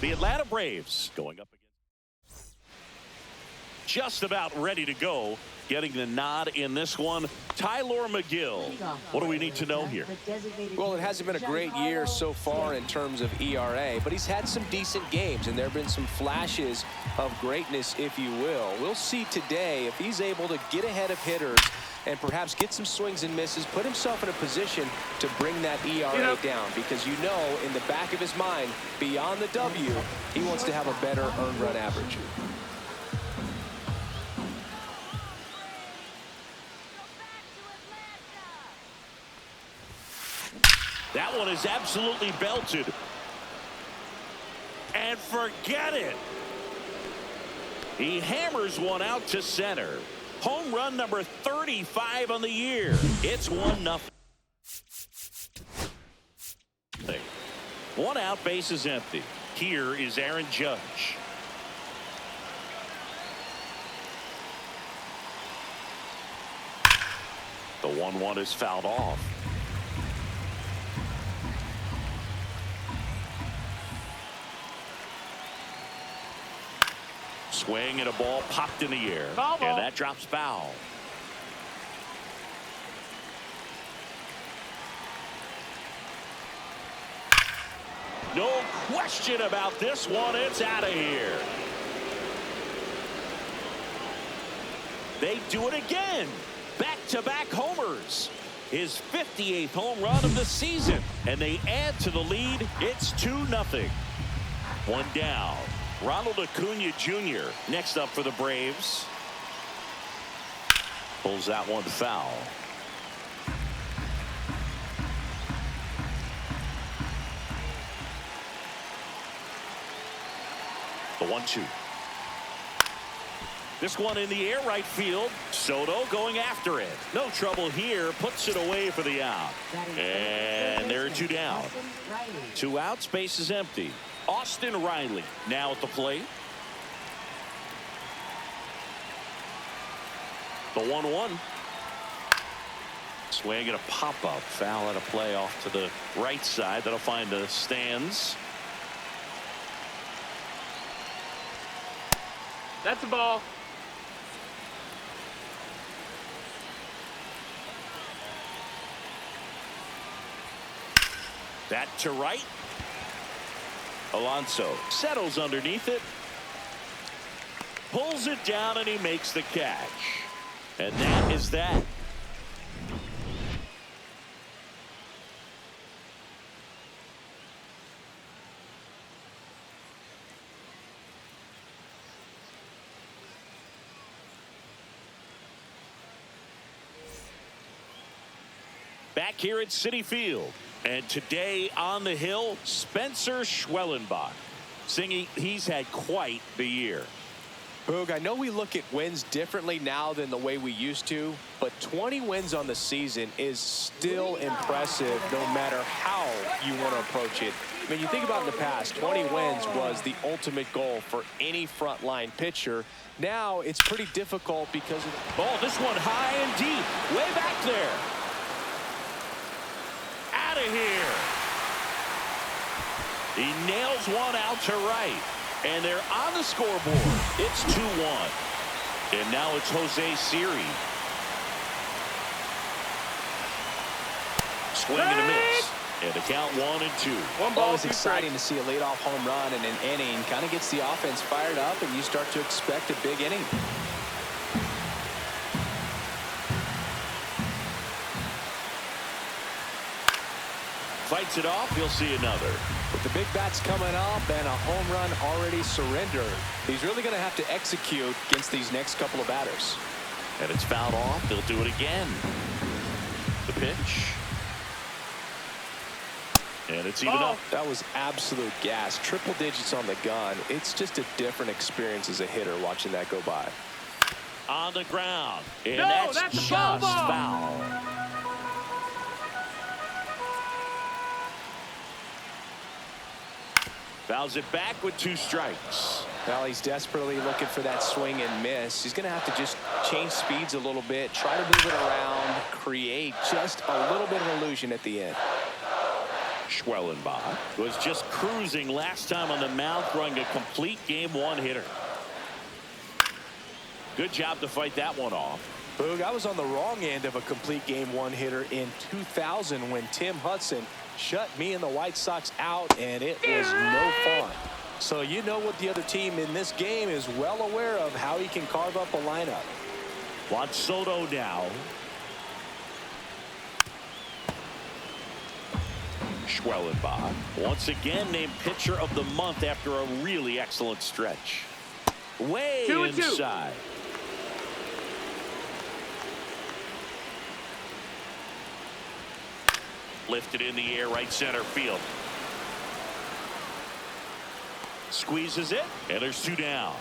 The Atlanta Braves going up against just about ready to go. Getting the nod in this one, Tyler McGill. What do we need to know here? Well, it hasn't been a great year so far in terms of ERA, but he's had some decent games, and there have been some flashes of greatness, if you will. We'll see today if he's able to get ahead of hitters and perhaps get some swings and misses, put himself in a position to bring that ERA down, because you know in the back of his mind, beyond the W, he wants to have a better earned run average. That one is absolutely belted. And forget it. He hammers one out to center. Home run number 35 on the year. It's 1-0. One out, base is empty. Here is Aaron Judge. The 1-1 is fouled off. Swing and a ball popped in the air. And that drops foul. No question about this one. It's out of here. They do it again. Back-to-back homers. His 58th home run of the season. And they add to the lead. It's 2-0. One down. Ronald Acuna Jr. next up for the Braves. Pulls that one foul. The 1-2. This one in the air, right field. Soto going after it. No trouble here. Puts it away for the out. And there are two down. Two outs. Base is empty. Austin Riley now at the plate. The 1-1. Swing and a pop-up. Foul at a play off to the right side. That'll find the stands. That's a ball. That to right. Alonso settles underneath it. Pulls it down and he makes the catch. And that is that. Back here at Citi Field. And today on the hill, Spencer Schwellenbach. Singing, he's had quite the year. Boog, I know we look at wins differently now than the way we used to, but 20 wins on the season is still impressive no matter how you want to approach it. I mean, you think about in the past, 20 wins was the ultimate goal for any frontline pitcher. Now it's pretty difficult because of... Oh, this one high and deep, way back there. Out of here. He nails one out to right. And they're on the scoreboard. It's 2-1. And now it's Jose Siri. Swing and a miss. And the count 1-2. Always exciting to see a leadoff home run in an inning. Kind of gets the offense fired up, and you start to expect a big inning. Fights it off. He'll see another. With the big bats coming up and a home run already surrendered, he's really going to have to execute against these next couple of batters. And it's fouled off. They'll do it again. The pitch. And it's even up. That was absolute gas. Triple digits on the gun. It's just a different experience as a hitter watching that go by. On the ground. And that's just foul. Fouls it back with 2 strikes. Well, he's desperately looking for that swing and miss. He's going to have to just change speeds a little bit, try to move it around, create just a little bit of illusion at the end. Schwellenbach was just cruising last time on the mound, throwing a complete game one hitter. Good job to fight that one off. Boog, I was on the wrong end of a complete game one hitter in 2000 when Tim Hudson shut me and the White Sox out, and it was no fun. So you know what the other team in this game is well aware of, how he can carve up a lineup. Juan Soto now. Schwellenbach once again named pitcher of the month after a really excellent stretch. Way inside. Lifted in the air, right center field. Squeezes it, and there's two down.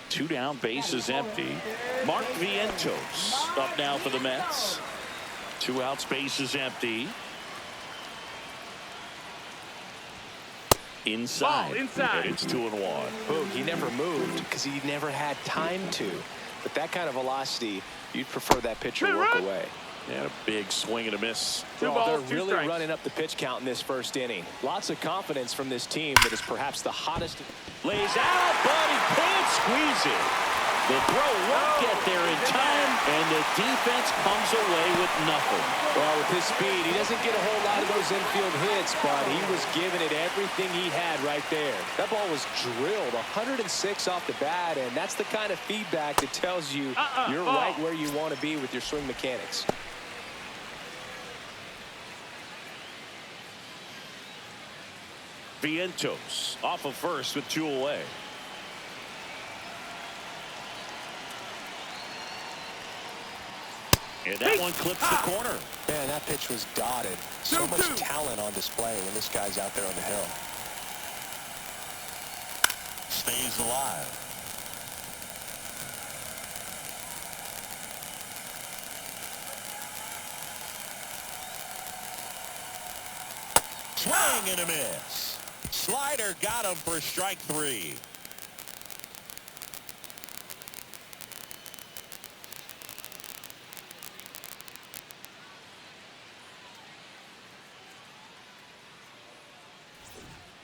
Two down, base is empty. Mark Vientos up now for the Mets. 2 outs, base is empty. Inside. And it's 2-1. Boog, he never moved because he never had time to. But that kind of velocity, you'd prefer that pitcher work away. And a big swing and a miss. They're really running up the pitch count in this first inning. Lots of confidence from this team that is perhaps the hottest. Lays out, but he can't squeeze it. The throw won't get there in time, and the defense comes away with nothing. Well, with his speed, he doesn't get a whole lot of those infield hits, but he was giving it everything he had right there. That ball was drilled 106 off the bat, and that's the kind of feedback that tells you you're right where you want to be with your swing mechanics. Vientos off of first with 2 away. And that one clips the corner. Man, that pitch was dotted. So much talent on display when this guy's out there on the hill. Stays alive. Swing and a miss. Slider got him for strike 3.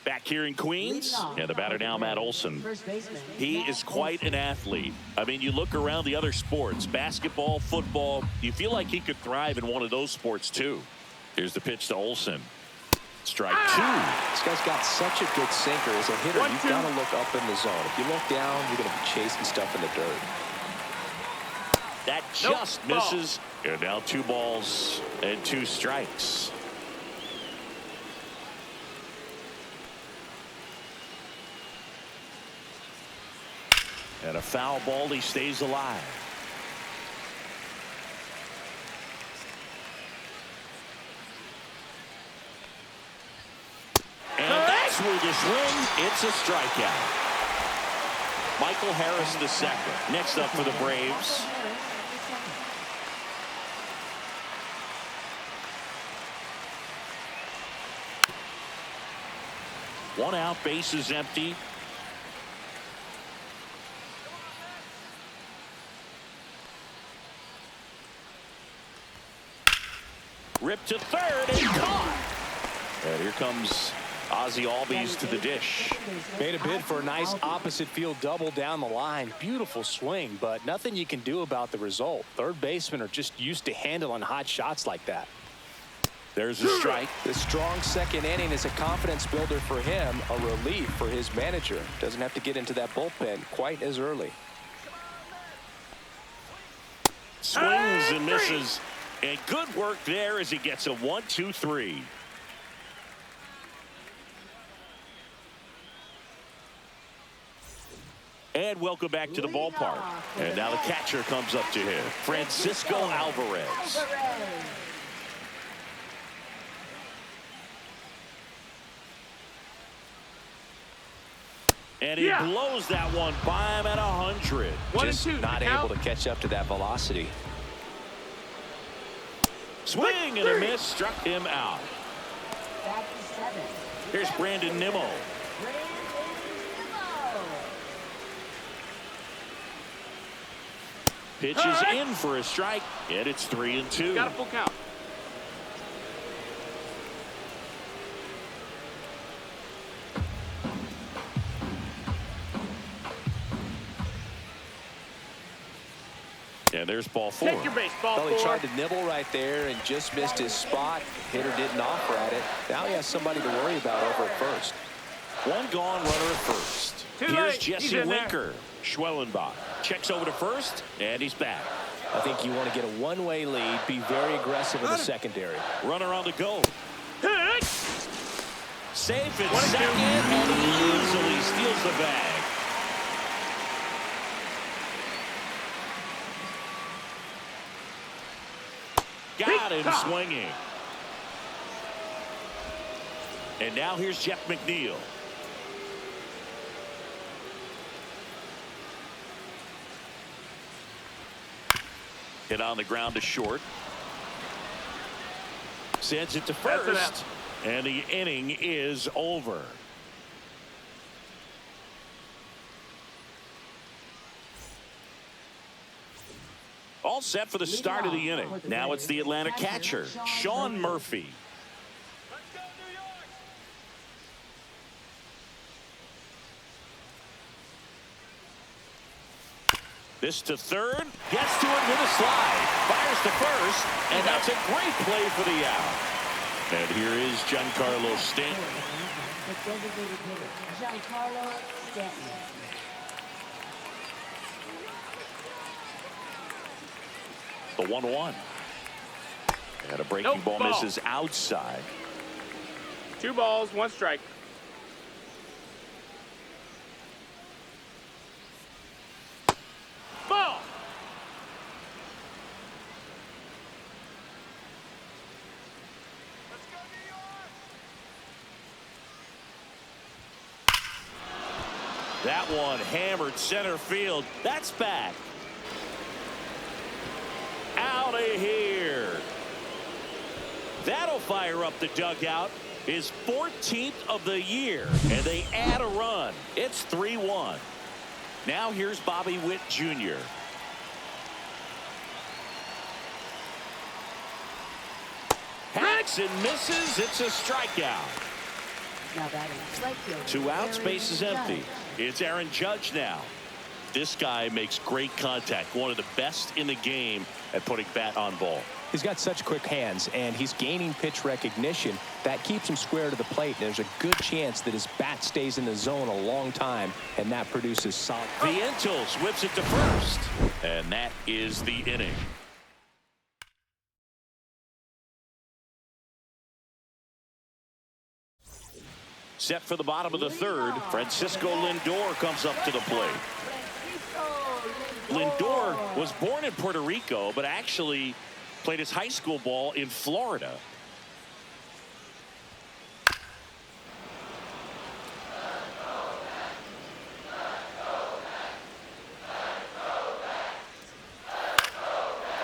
Back here in Queens, and the batter now, Matt Olson. He is quite an athlete. I mean, you look around the other sports, basketball, football, you feel like he could thrive in one of those sports too. Here's the pitch to Olson. Strike 2. This guy's got such a good sinker. As a hitter, you've got to look up in the zone. If you look down, you're going to be chasing stuff in the dirt. That just misses. And now 2 balls and 2 strikes. And a foul ball, he stays alive. And that's where the swing, it's a strikeout. Michael Harris the second. Next up for the Braves. One out, base is empty. Ripped to third and caught. And here comes Ozzie Albies to the dish. Made a bid for a nice opposite field double down the line. Beautiful swing, but nothing you can do about the result. Third basemen are just used to handling hot shots like that. There's a strike. The strong second inning is a confidence builder for him, a relief for his manager. Doesn't have to get into that bullpen quite as early. Swings and misses. And good work there as he gets a 1-2-3. And welcome back to the ballpark. And now the catcher comes up to him, Francisco Alvarez. And he blows that one by him at 100. Just not able to catch up to that velocity. Swing and a miss, struck him out. Here's Brandon Nimmo. Pitches in for a strike, and it's 3-2. Got a full count. And there's ball 4. Take your base, ball 4. Well, he tried to nibble right there and just missed his spot. Hitter didn't offer at it. Now he has somebody to worry about over at first. 1 gone, runner at first. Too Here's late. Jesse Winker. Schwellenbach checks over to first, and he's back. I think you want to get a one-way lead, be very aggressive in the secondary. Runner on the go. Hit. Safe at second, and he easily steals the bag. Got him swinging. And now here's Jeff McNeil. Hit on the ground to short. Sends it to first. And the inning is over. All set for the start of the inning. Now it's the Atlanta catcher, Sean Murphy. This to third, gets to it with a slide, fires to first, and that's a great play for the out. And here is Giancarlo Stanton. Giancarlo Stanton. The 1-1. And a breaking ball misses outside. 2 balls, 1 strike. Ball. That one hammered center field. That's back. Out of here. That'll fire up the dugout. His 14th of the year, and they add a run. It's 3-1. Now here's Bobby Witt Jr. Hacks and misses. It's a strikeout. Now batting right field. 2 outs, Aaron base is empty. It's Aaron Judge now. This guy makes great contact. One of the best in the game at putting bat on ball. He's got such quick hands, and he's gaining pitch recognition. That keeps him square to the plate. There's a good chance that his bat stays in the zone a long time, and that produces solid. Vientos whips it to first, and that is the inning. Set for the bottom of the third, Francisco Lindor comes up to the plate. Lindor was born in Puerto Rico, but actually played his high school ball in Florida.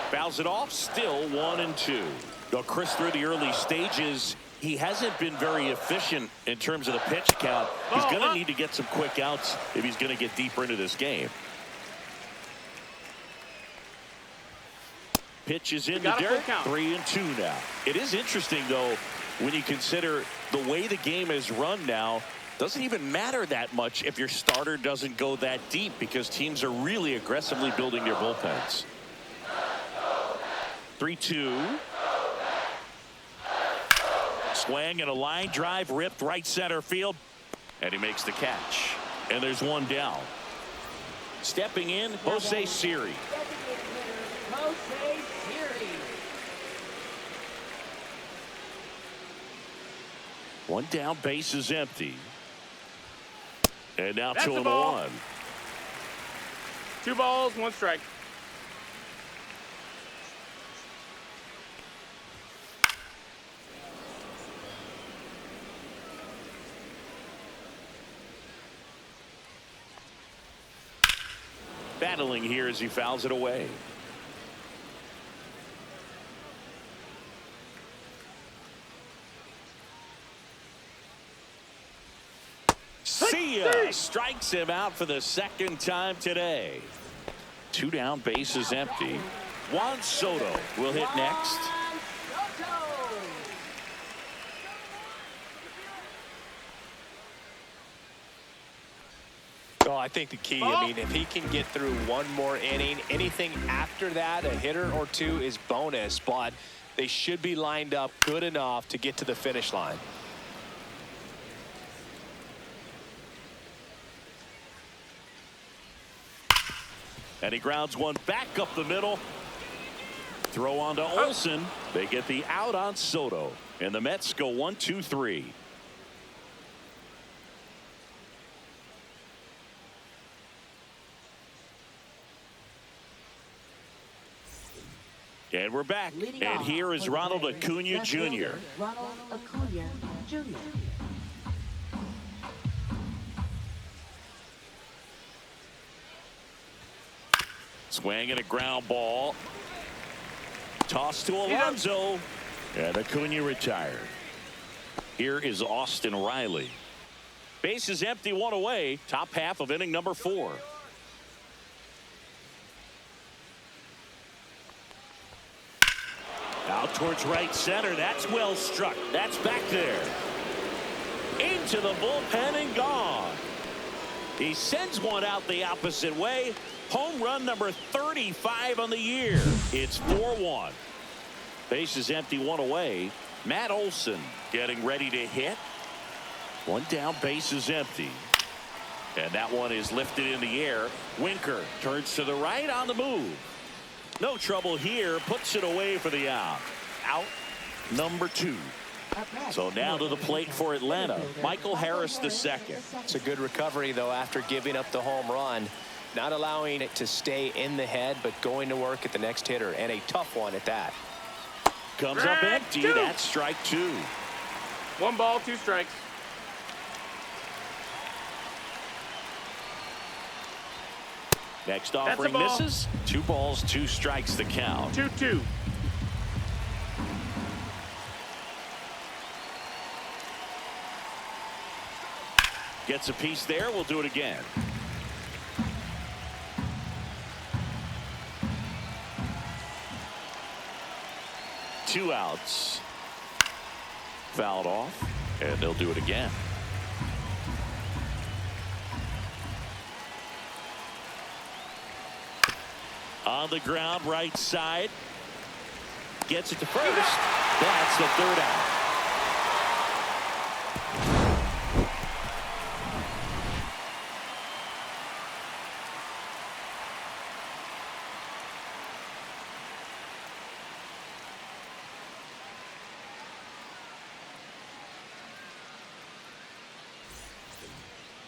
Fouls it off, still 1-2. Though Chris, through the early stages, he hasn't been very efficient in terms of the pitch count. He's going to need to get some quick outs if he's going to get deeper into this game. Pitch is in the dirt. 3-2 now. It is interesting, though, when you consider the way the game is run now. Doesn't even matter that much if your starter doesn't go that deep, because teams are really aggressively building their bullpens. 3-2. Swing and a line drive ripped right center field, and he makes the catch. And there's one down. Stepping in, Jose Siri. One down, base is empty. And now 2-1. 2 balls, 1 strike. Battling here as he fouls it away. See ya! Strikes him out for the second time today. 2 down, base is empty. Juan Soto will hit next. Well, I think the key, I mean, if he can get through one more inning, anything after that, a hitter or two is bonus, but they should be lined up good enough to get to the finish line. And he grounds one back up the middle. Throw on to Olsen. They get the out on Soto. And the Mets go 1-2-3. And we're back. And here is Ronald Acuna Jr. Ronald Acuna Jr. Swing and a ground ball. Toss to Alonso. And Acuna retired. Here is Austin Riley. Base is empty, one away. Top half of inning number 4. Out towards right center. That's well struck. That's back there. Into the bullpen and gone. He sends one out the opposite way. Home run number 35 on the year. It's 4-1. Base is empty, one away. Matt Olson getting ready to hit. One down, base is empty. And that one is lifted in the air. Winker turns to the right on the move. No trouble here. Puts it away for the out. Out number 2. So now to the plate for Atlanta. Michael Harris II. It's a good recovery, though, after giving up the home run. Not allowing it to stay in the head, but going to work at the next hitter, and a tough one at that. Comes up empty. That's strike 2. 1 ball, 2 strikes. Next offering misses. 2 balls, 2 strikes the count. 2-2. Gets a piece there. We'll do it again. Two outs. Fouled off. And they'll do it again. On the ground, right side. Gets it to first. That's the 3rd out.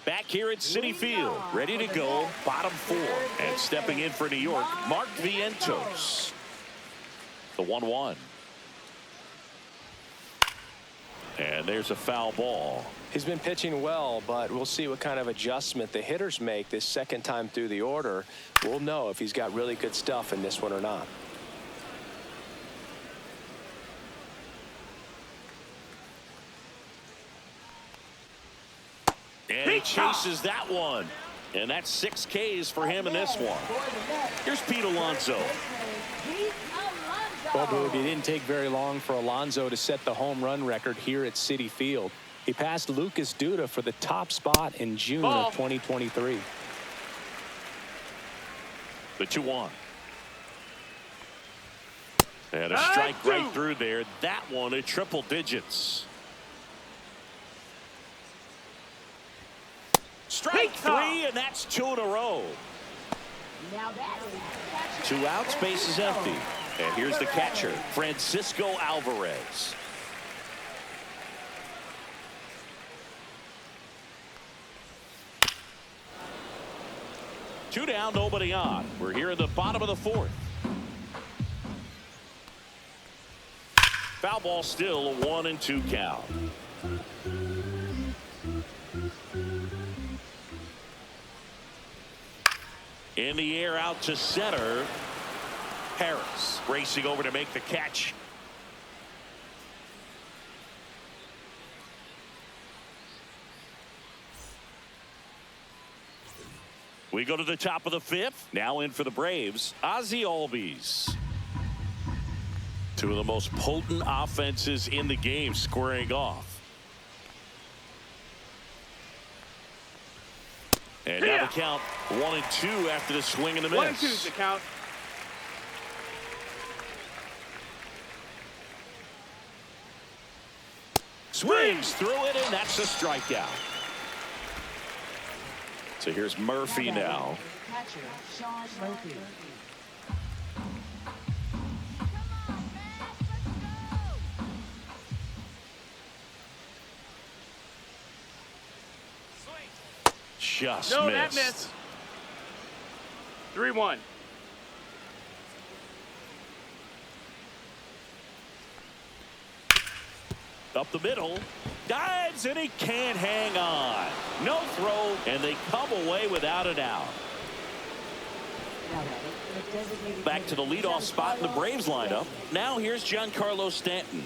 Back here at Citi Field, ready to go, bottom 4. And stepping in for New York, Mark Vientos. The 1-1. And there's a foul ball. He's been pitching well, but we'll see what kind of adjustment the hitters make this second time through the order. We'll know if he's got really good stuff in this one or not. And he chases that one. And that's 6 Ks for him in this one. Here's Pete Alonso. Well, Boog, it didn't take very long for Alonso to set the home run record here at Citi Field. He passed Lucas Duda for the top spot in June of 2023. The 2-1. And a strike right through there. That one at triple digits. Strike 3, and that's 2 in a row. 2 outs, base is empty. And here's the catcher, Francisco Alvarez. Two down, nobody on. We're here in the bottom of the 4th. Foul ball still, a 1-2 count. In the air out to center. Harris racing over to make the catch. We go to the top of the 5th. Now in for the Braves, Ozzie Albies. 2 of the most potent offenses in the game squaring off. And now the count 1-2 after the swing and the miss. 1 and 2's the count. Swings through it, and that's a strikeout. So here's Murphy now. Catcher, Sean Murphy. Just No, missed. that missed. 3-1. Up the middle. Dives, and he can't hang on. No throw, and they come away without an out. Back to the leadoff spot in the Braves lineup. Now here's Giancarlo Stanton.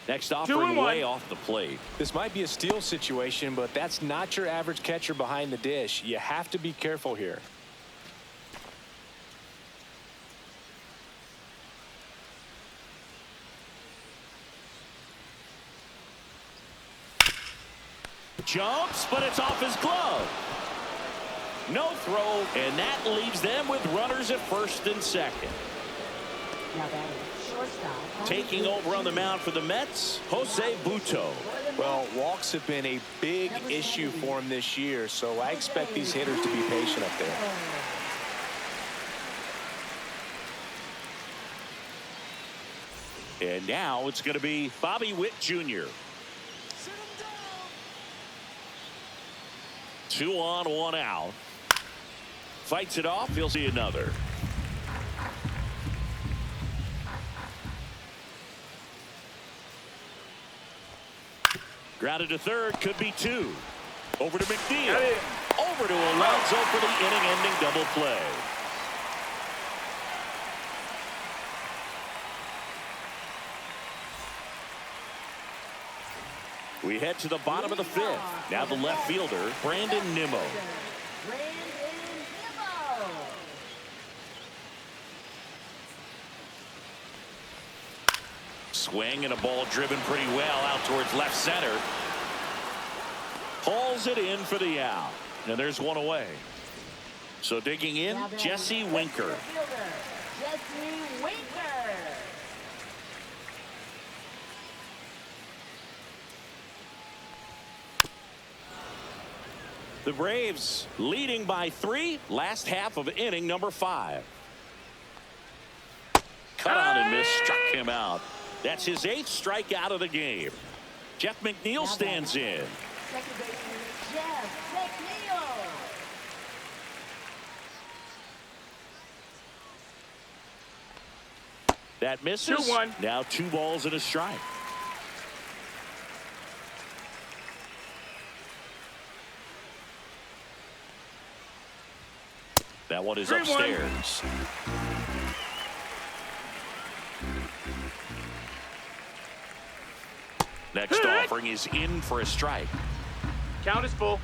Next offering way off the plate. This might be a steal situation, but that's not your average catcher behind the dish. You have to be careful here. Jumps, but it's off his glove. No throw, and that leaves them with runners at first and second. Taking over on the mound for the Mets, Jose Butto. Well, walks have been a big issue for him this year, so I expect these hitters to be patient up there. And now it's going to be Bobby Witt Jr. 2 on, 1 out. Fights it off. He'll see another. Grounded to third. Could be 2. Over to McNeil. Over to Alonso for the inning-ending double play. We head to the bottom of the 5th. Now the left fielder, Brandon Nimmo. Swing and a ball driven pretty well out towards left center. Hauls it in for the out. And there's one away. So digging in, Jesse Winker. Jesse Winker. The Braves leading by 3. Last half of inning number 5. Cut on and miss, struck him out. That's his 8th strikeout of the game. Jeff McNeil stands in. Second baseman, Jeff McNeil. That misses. 2-1. Now 2 balls and a strike. That one is 3-1. upstairs. Next offering is in for a strike. Count is full.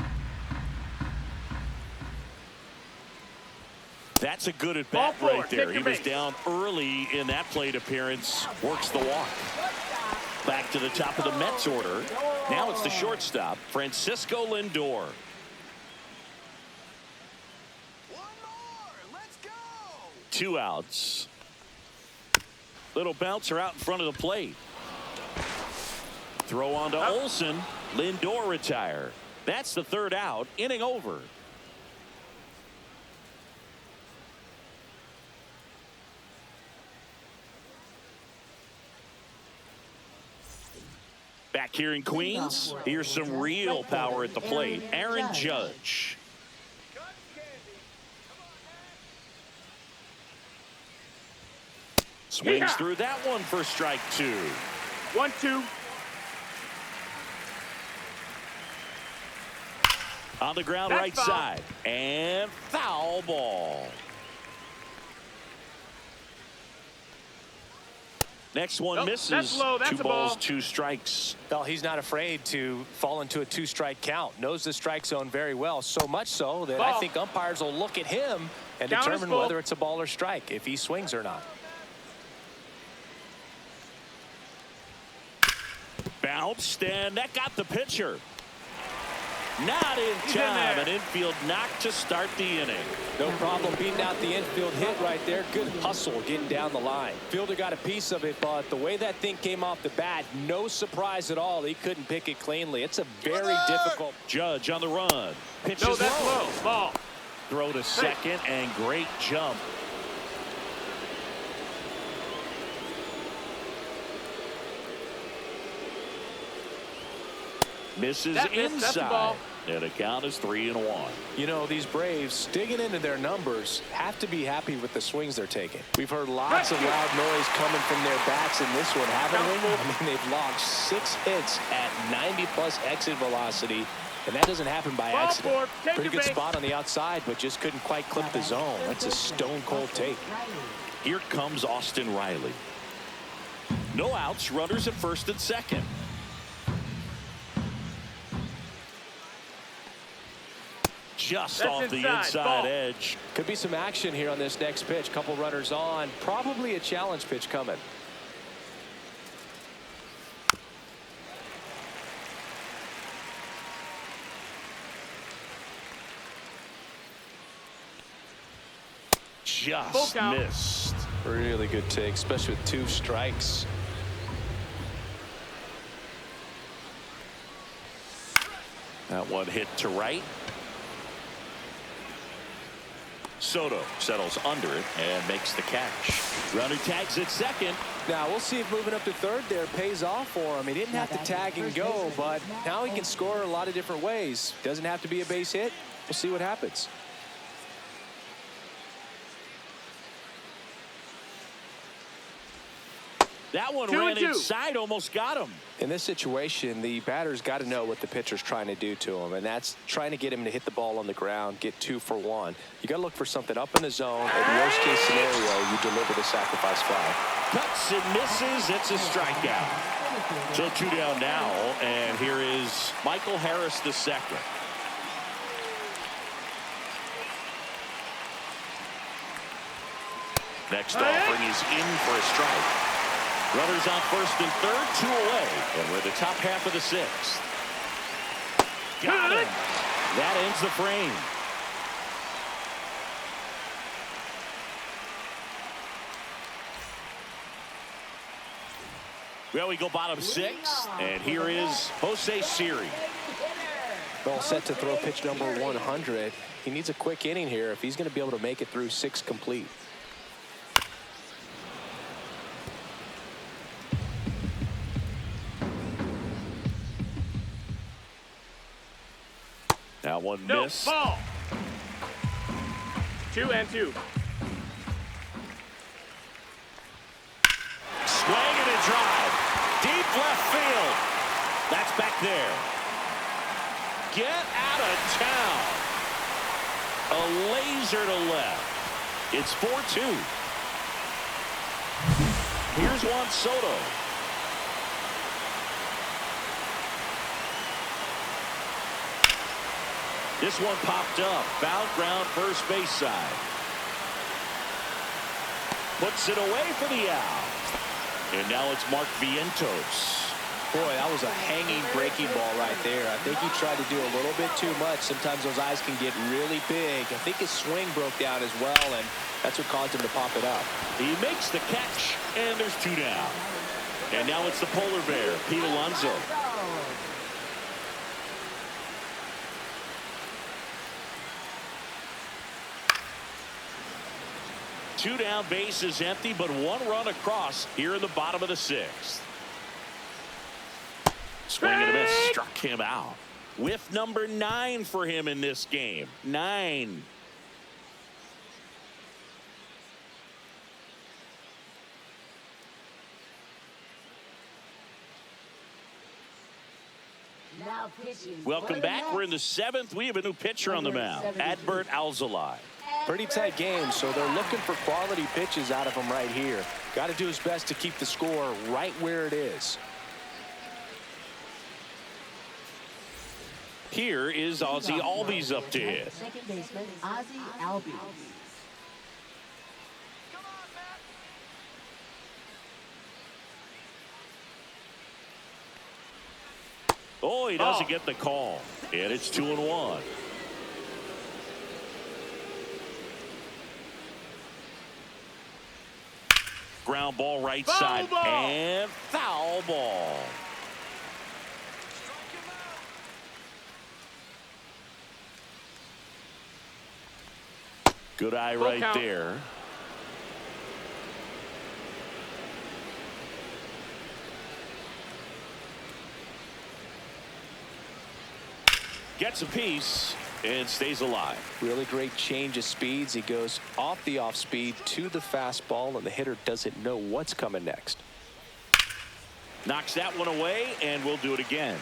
That's a good at bat Ball four, right there. take He your was base. down early in that plate appearance. Works the walk. Back to the top of the Mets order. Now it's the shortstop, Francisco Lindor. 2 outs. Little bouncer out in front of the plate. Throw on to Olsen. Lindor retire. That's the 3rd out. Inning over. Back here in Queens, here's some real power at the plate. Aaron Judge. Swings through that one for strike 2. 1-2. On the ground, That's right foul. side. And foul ball. Next one Nope, misses. that's low. That's 2 a balls, ball. 2 strikes. Well, he's not afraid to fall into a 2-strike count. Knows the strike zone very well. So much so that I Ball. think umpires will look at him and Count is determine full. whether it's a ball or strike, if he swings or not. Bounced, and that got the pitcher. Not in time. An infield knock to start the inning. No problem beating out the infield hit right there. Good hustle getting down the line. Fielder got a piece of it, but the way that thing came off the bat, no surprise at all. He couldn't pick it cleanly. It's a very difficult. Judge on the run. Pitches No, that's low. Ball. Throw to second, and great jump. Misses inside. That's the ball. And the count is 3-1. You know, these Braves digging into their numbers have to be happy with the swings they're taking. We've heard lots of loud noise coming from their bats in this one, haven't we? I mean, they've logged 6 hits at 90+ exit velocity, and that doesn't happen by accident. Pretty good spot on the outside, but just couldn't quite clip the zone. That's a stone-cold take. Here comes Austin Riley. No outs, runners at first and second. Just off the inside edge. Could be some action here on this next pitch. Couple runners on. Probably a challenge pitch coming. Just missed. Really good take, especially with 2 strikes. That one hit to right. Soto settles under it and makes the catch. Runner tags at second. Now we'll see if moving up to third there pays off for him. He didn't have to tag and go, but now he can score a lot of different ways. Doesn't have to be a base hit. We'll see what happens. That one ran inside, almost got him. In this situation, the batter's got to know what the pitcher's trying to do to him, and that's trying to get him to hit the ball on the ground, get 2 for 1. You got to look for something up in the zone. In worst case scenario, you deliver the sacrifice fly. Cuts and misses. It's a strikeout. So 2 down now, and here is Michael Harris the second. Next offering is in for a strike. Runners on first and third, 2 away. And we're the top half of the 6th. Got him. That ends the frame. Well, we go bottom 6, and here is Jose Siri. All set to throw pitch number 100. He needs a quick inning here if he's going to be able to make it through 6 complete. That one missed. Ball. 2 and 2. Swing and a drive. Deep left field. That's back there. Get out of town. A laser to left. It's 4-2. Here's Juan Soto. This one popped up. Foul ground first base side. Puts it away for the out. And now it's Mark Vientos. Boy, that was a hanging breaking ball right there. I think he tried to do a little bit too much. Sometimes those eyes can get really big. I think his swing broke down as well, and that's what caused him to pop it up. He makes the catch, and there's 2 down. And now it's the polar bear, Pete Alonso. Two down, base is empty, but 1 run across here in the bottom of the 6th. Swing and a miss, struck him out. Whiff number 9 for him in this game. 9. Welcome back. We're in the 7th. We have a new pitcher on the mound, Adbert Alzolay. Pretty tight game, so they're looking for quality pitches out of him right here. Got to do his best to keep the score right where it is. Here is Ozzie Albies up to hit. Second baseman, Ozzie Albies. Oh, he doesn't get the call. And it's 2-1. Ground ball right side. And foul ball. Good eye right there. Gets a piece and stays alive. Really great change of speeds. He goes off the off speed to the fastball, and the hitter doesn't know what's coming next. Knocks that one away, and we'll do it again.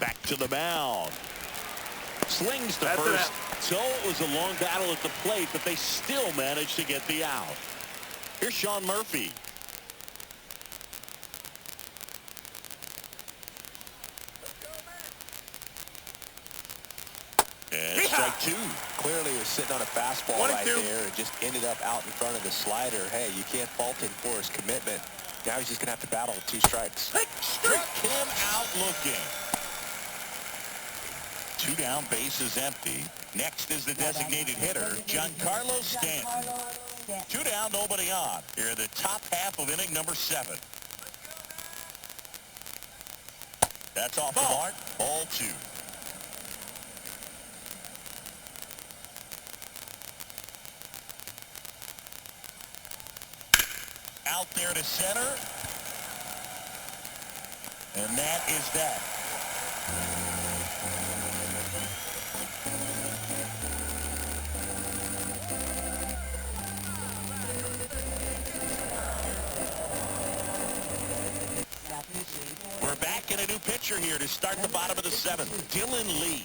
Back to the mound. Slings to first. So it was a long battle at the plate, but they still managed to get the out. Here's Sean Murphy. And strike two. Clearly was sitting on a fastball right there and just ended up out in front of the slider. Hey, you can't fault him for his commitment. Now he's just going to have to battle with 2 strikes. Struck him out looking. 2 down, bases empty. Next is the designated hitter, Giancarlo Stanton. 2 down, nobody on. Here in the top half of inning number 7. That's off the mark. Ball 2. Out there to center. And that is that. We're back in a new pitcher here to start the bottom of the 7th. Dylan Lee.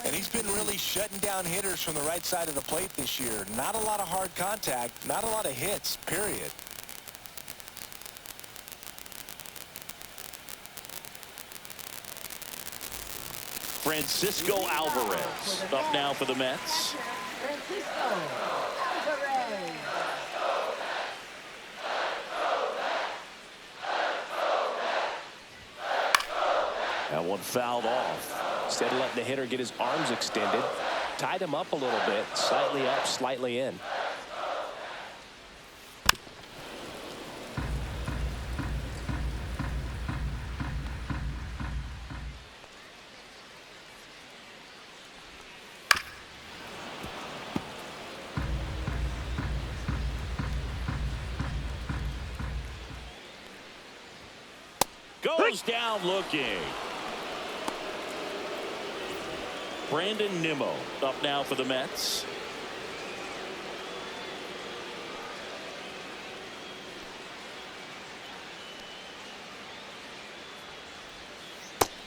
And he's been really shutting down hitters from the right side of the plate this year. Not a lot of hard contact, not a lot of hits, period. Francisco Alvarez up now for the Mets. Francisco Alvarez. That one fouled off. Instead of letting the hitter get his arms extended, tied him up a little bit, slightly up, slightly in. Goes down looking. Brandon Nimmo up now for the Mets.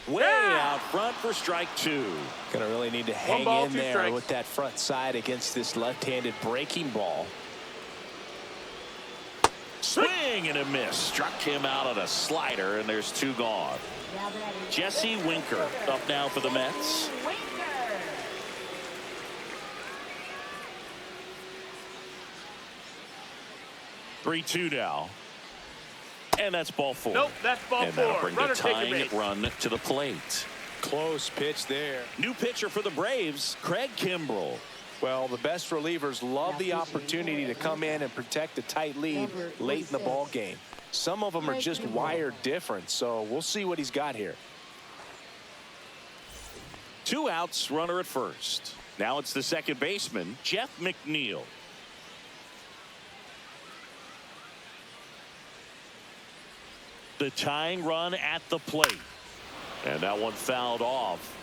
Way out front for strike 2. Gonna really need to hang in there with that front side against this left-handed breaking ball. Swing and a miss. Struck him out on a slider, and there's 2 gone. Jesse Winker up now for the Mets. 3-2 now. And that's ball 4. Nope, that's ball 4. And that'll bring Runner the take a tying base. run to the plate. Close pitch there. New pitcher for the Braves, Craig Kimbrell. Well, the best relievers love the opportunity to come in and protect a tight lead late in the ball game. Some of them are just wired different, so we'll see what he's got here. 2 outs, runner at first. Now it's the second baseman, Jeff McNeil. The tying run at the plate. And that one fouled off.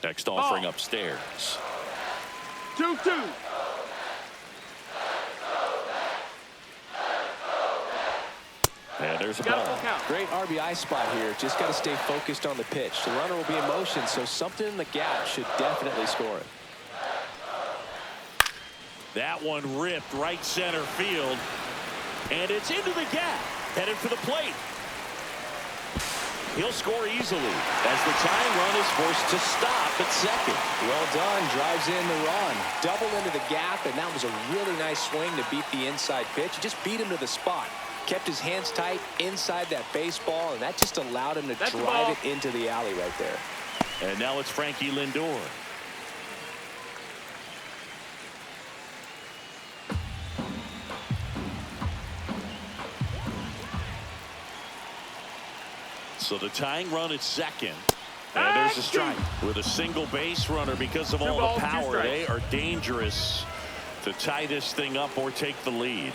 Next offering upstairs. 2-2. And there's a Got a ball. full count. Great RBI spot here. Just got to stay focused on the pitch. The runner will be in motion, so something in the gap should definitely score it. That one ripped right center field. And it's into the gap. Headed for the plate. He'll score easily as the tying run is forced to stop at second. Well done. Drives in the run. Double into the gap, and that was a really nice swing to beat the inside pitch. He just beat him to the spot. Kept his hands tight inside that baseball, and that just allowed him to drive it into the alley right there. And now it's Frankie Lindor. So the tying run at second. And there's a strike with a single base runner because of all the power. They are dangerous to tie this thing up or take the lead.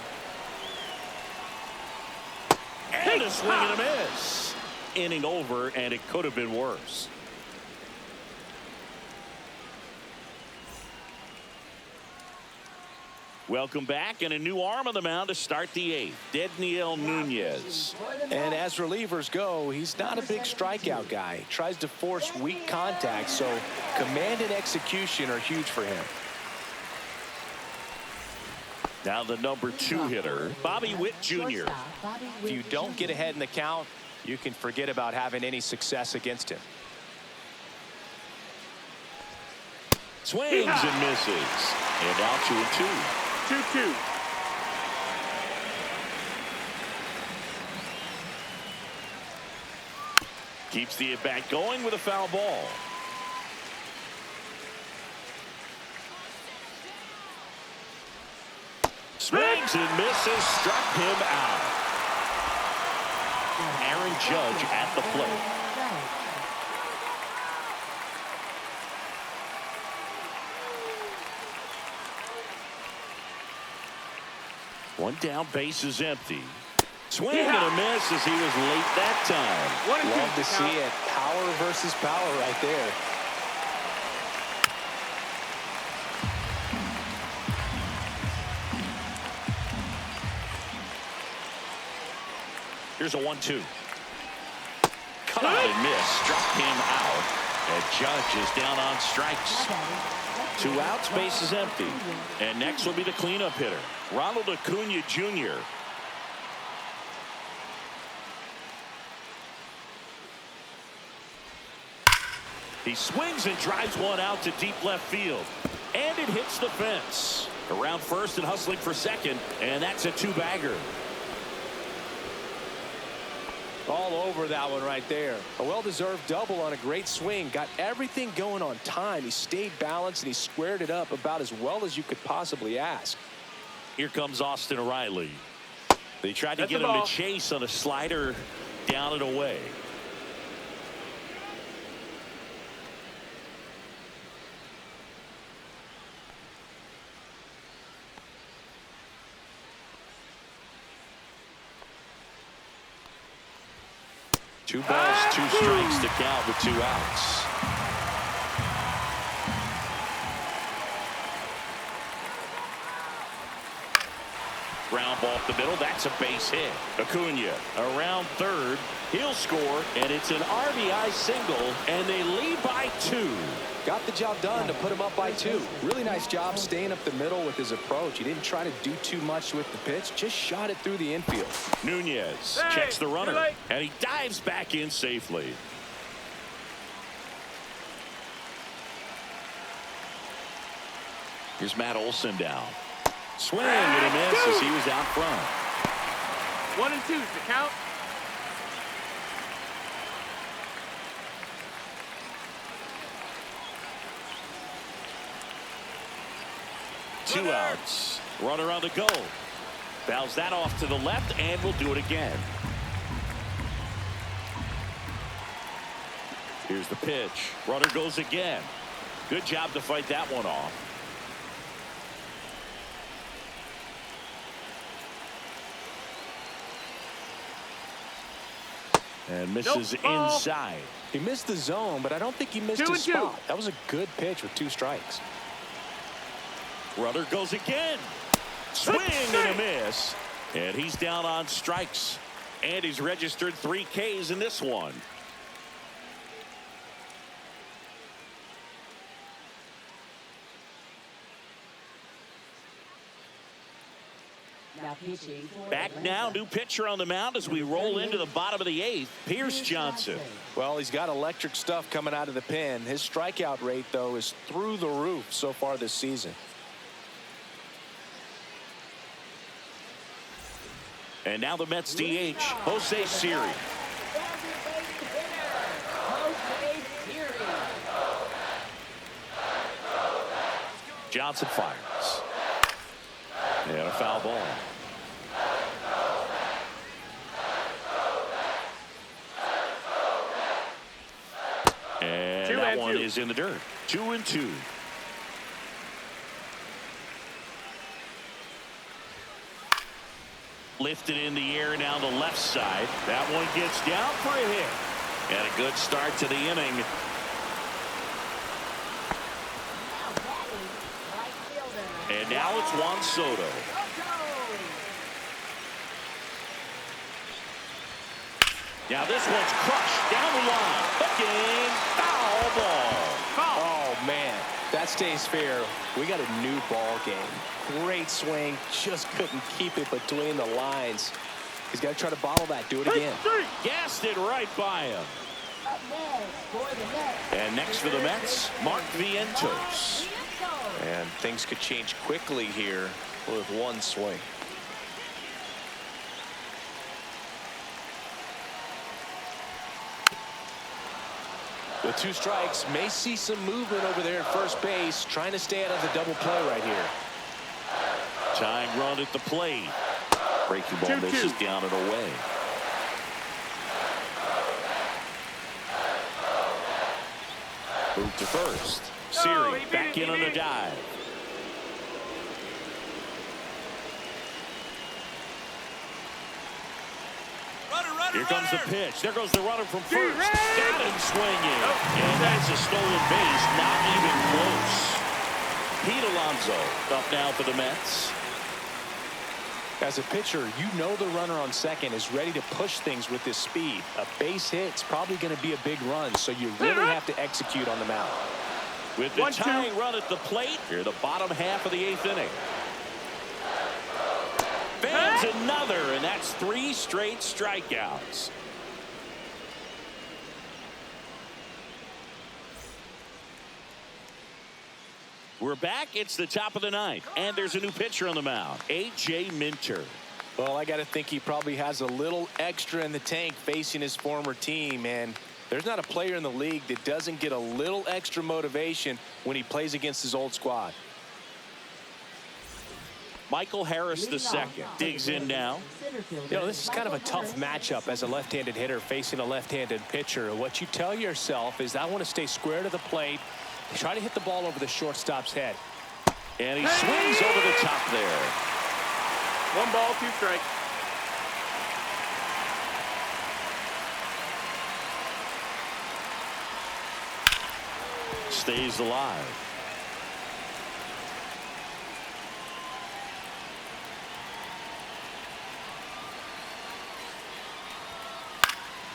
And a swing and a miss. Inning over, and it could have been worse. Welcome back, and a new arm on the mound to start the eighth. Dedniel Nunez. And as relievers go, he's not a big strikeout guy. Tries to force weak contact, so command and execution are huge for him. Now the number 2 hitter, Bobby Witt Jr. If you don't get ahead in the count, you can forget about having any success against him. Swings and misses. And now 2-2. 2-2. Keeps the at-bat going with a foul ball. Swings and misses, struck him out. Aaron Judge at the plate. One down, base is empty. Swing and a miss as he was late that time. Love to see it. Power versus power right there. Here's a 1-2. Cut and miss. Struck him out. And Judge is down on strikes. 2 outs, base is empty. And next will be the cleanup hitter, Ronald Acuna Jr. He swings and drives one out to deep left field. And it hits the fence. Around first and hustling for second. And that's a 2-bagger. All over that one right there. A well-deserved double on a great swing. Got everything going on time. He stayed balanced and he squared it up about as well as you could possibly ask. Here comes Austin Riley. They tried to get him to chase on a slider down and away. Two balls, 2 strikes to count with 2 outs. Ground ball up the middle. That's a base hit. Acuna around third. He'll score, and it's an RBI single, and they lead by 2. Got the job done to put him up by 2. Really nice job staying up the middle with his approach. He didn't try to do too much with the pitch. Just shot it through the infield. Nunez checks the runner, and he dives back in safely. Here's Matt Olson down. Swing and a miss as he was out front. 1-2 is the count. Two outs. Runner on the go. Fouls that off to the left, and will do it again. Here's the pitch. Runner goes again. Good job to fight that one off. And misses inside. He missed the zone, but I don't think he missed his spot. That was a good pitch with 2 strikes. Runner goes again. Swing and a miss. And he's down on strikes. And he's registered 3 Ks in this one. Back now, new pitcher on the mound as we roll into the bottom of the 8th. Pierce Johnson. Well, he's got electric stuff coming out of the pen. His strikeout rate, though, is through the roof so far this season. And now the Mets DH, Jose Siri. Johnson fires. And a foul ball. And that one is in the dirt. 2-2. Lifted in the air down the left side. That one gets down for a hit. And a good start to the inning. And now it's Juan Soto. Now this one's crushed down the line. Hooking, foul ball. Oh, man, that stays fair. We got a new ball game. Great swing, just couldn't keep it between the lines. He's got to try to bottle that. Do it again. Gassed it right by him. And next for the Mets, Mark Vientos. And things could change quickly here with one swing. With 2 strikes, may see some movement over there at first base, trying to stay out of the double play right here. Tying run at the plate. Breaking ball misses down and away. Move to first. Siri back in on a dive. Here comes the pitch. There goes the runner from first. Got him swinging. And that's a stolen base. Not even close. Pete Alonso up now for the Mets. As a pitcher, you know the runner on second is ready to push things with his speed. A base hit's probably going to be a big run, so you really have to execute on the mound. With the tying run at the plate, here the bottom half of the 8th inning. Bangs another, and that's 3 straight strikeouts. We're back. It's the top of the 9th, and there's a new pitcher on the mound, A.J. Minter. Well, I got to think he probably has a little extra in the tank facing his former team, and there's not a player in the league that doesn't get a little extra motivation when he plays against his old squad. Michael Harris II digs in now. You know, this is kind of a tough matchup as a left-handed hitter facing a left-handed pitcher. What you tell yourself is I want to stay square to the plate, try to hit the ball over the shortstop's head. And he swings over the top there. 1 ball, 2 strikes. Stays alive.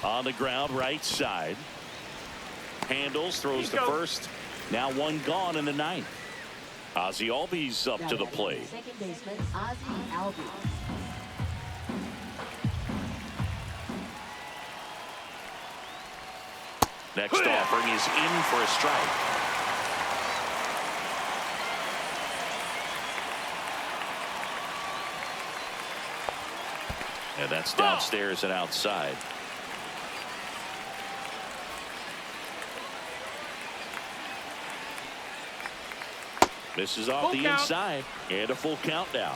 On the ground, right side. Handles, throws to first. Now 1 gone in the 9th. Ozzie Albies up to the plate. Second baseman, Ozzie Albies. Next offering is in for a strike. And that's downstairs and outside. Misses off the inside, and a full count now.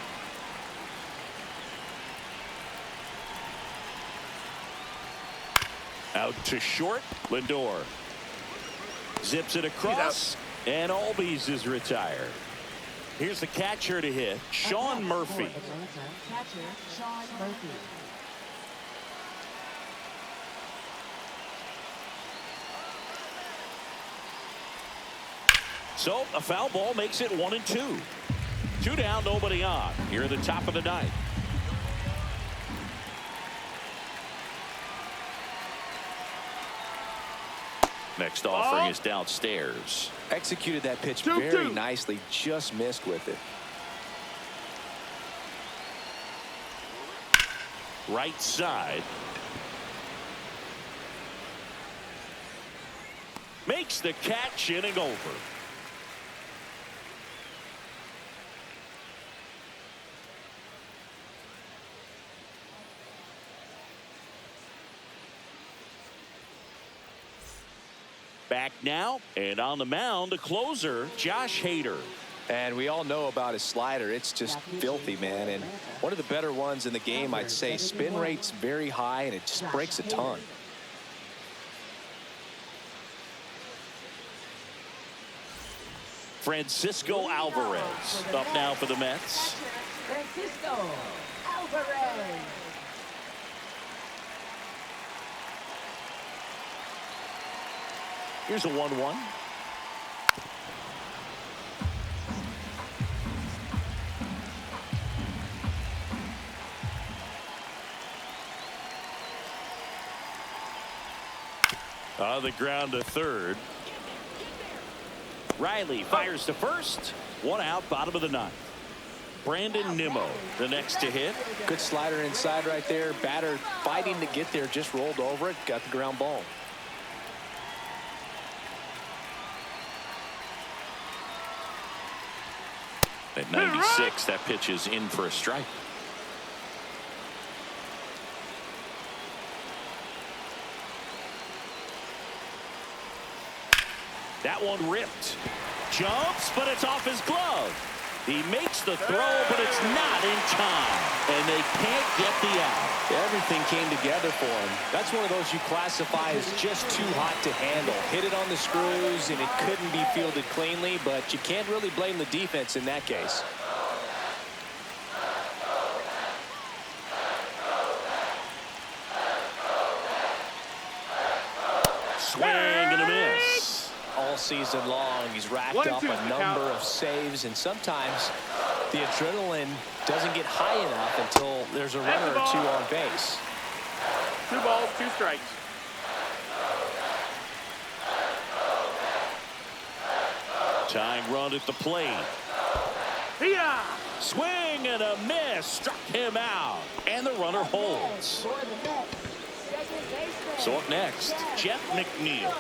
Out to short, Lindor zips it across, and Albies is retired. Here's the catcher to hit, Sean Murphy. Catcher, Sean Murphy. So a foul ball makes it 1-2. 2 down, nobody on. Here at the top of the 9th. Next offering is downstairs. Executed that pitch very nicely, just missed with it. Right side. Makes the catch, inning over. Back now, and on the mound, the closer, Josh Hader. And we all know about his slider. It's just filthy, man. And one of the better ones in the game, I'd say. Spin rate's very high, and it just breaks a ton. Francisco Alvarez up now for the Mets. Francisco Alvarez. Here's a 1-1. On the ground to third. Riley fires to first. One out, bottom of the ninth. Brandon Nimmo, the next to hit. Good slider inside right there. Batter fighting to get there, just rolled over it, got the ground ball. At 96, that pitch is in for a strike. That one ripped. Jumps, but it's off his glove. He makes the throw, but it's not in time. And they can't get the out. Everything came together for him. That's one of those you classify as just too hot to handle. Hit it on the screws, and it couldn't be fielded cleanly, but you can't really blame the defense in that case. Swing and a miss. All season long, he's racked up a number of saves, and sometimes the adrenaline doesn't get high enough until there's a runner or two on base. 2 balls, 2 strikes. Tying run at the plate. Yeah. Swing and a miss. Struck him out. And the runner holds. So up next, Jeff McNeil.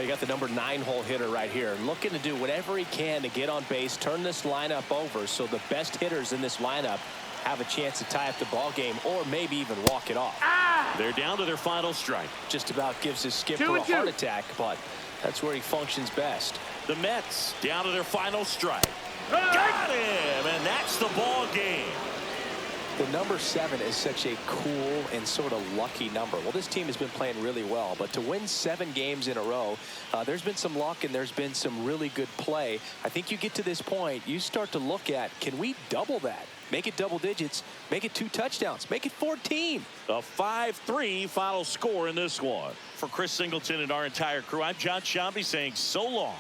You got the number 9 hole hitter right here, looking to do whatever he can to get on base, turn this lineup over so the best hitters in this lineup have a chance to tie up the ball game or maybe even walk it off. They're down to their final strike. Just about gives his skipper a heart attack, but that's where he functions best. The Mets down to their final strike. Got him, and that's the ball game. The number 7 is such a cool and sort of lucky number. Well, this team has been playing really well, but to win 7 games in a row, there's been some luck and there's been some really good play. I think you get to this point, you start to look at, can we double that? Make it double digits, make it 2 touchdowns, make it 14. A 5-3 final score in this one. For Chris Singleton and our entire crew, I'm John Shambi saying so long.